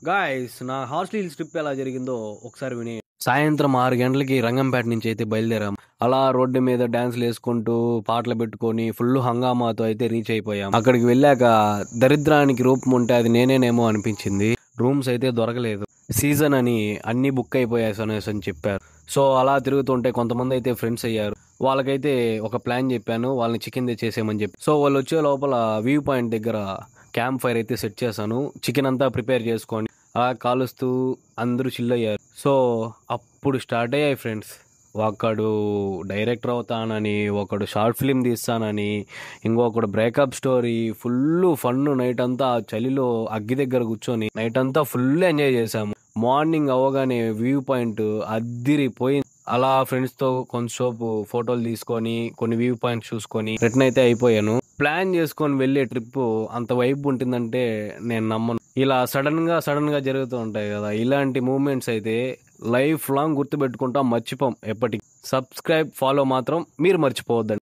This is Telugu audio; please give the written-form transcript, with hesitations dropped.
గాయ్స్ నా హార్స్లీ హిల్స్ ట్రిప్ ఎలా జరిగిందో ఒకసారి విని. సాయంత్రం 6 గంటలకి రంగంపేట నుంచి అయితే బయలుదేరాం. అలా రోడ్డు మీద డాన్స్లు వేసుకుంటూ పాటలు పెట్టుకొని ఫుల్ హంగామాతో అయితే రీచ్ అయిపోయాం. అక్కడికి వెళ్ళాక దరిద్రానికి రూపం ఉంటే అది నేనేనేమో అనిపించింది. రూమ్స్ అయితే దొరకలేదు, సీజన్ అని అన్ని బుక్ అయిపోయాయి అనేసి అని చెప్పారు. సో అలా తిరుగుతుంటే కొంతమంది అయితే ఫ్రెండ్స్ అయ్యారు. వాళ్ళకైతే ఒక ప్లాన్ చెప్పాను, వాళ్ళని చికెన్ తెచ్చేసేయమని చెప్పి. సో వాళ్ళు వచ్చే లోపల వ్యూ పాయింట్ దగ్గర క్యాంప్ ఫైర్ అయితే సెట్ చేశాను. చికెన్ అంతా ప్రిపేర్ చేసుకొని అలా కాలుస్తూ అందరూ చిల్ అయ్యారు. సో అప్పుడు స్టార్ట్ అయ్యాయి ఫ్రెండ్స్. ఒకడు డైరెక్టర్ అవుతానని, ఒకడు షార్ట్ ఫిలిం తీస్తానని, ఇంకొకడు breakup story. Full fun. Night అంతా చలిలో అగ్గి దగ్గర కూర్చొని నైట్ అంతా ఫుల్ ఎంజాయ్ చేసాము. మార్నింగ్ అవ్వగానే వ్యూ పాయింట్ అద్దిరిపోయింది. అలా ఫ్రెండ్స్తో కొంచెంసేపు ఫోటోలు తీసుకొని కొన్ని వ్యూ పాయింట్స్ చూసుకొని రిటర్న్ అయితే అయిపోయాను. ప్లాన్ చేసుకొని వెళ్ళే ట్రిప్ అంత వైబ్ ఉంటుందంటే నేను నమ్మను. ఇలా సడన్ గా జరుగుతూ ఉంటాయి కదా, ఇలాంటి మూమెంట్స్ అయితే లైఫ్ లాంగ్ గుర్తుపెట్టుకుంటాం, మర్చిపోం ఎప్పటికీ. సబ్స్క్రైబ్, ఫాలో మాత్రం మీరు మర్చిపోవద్దండి.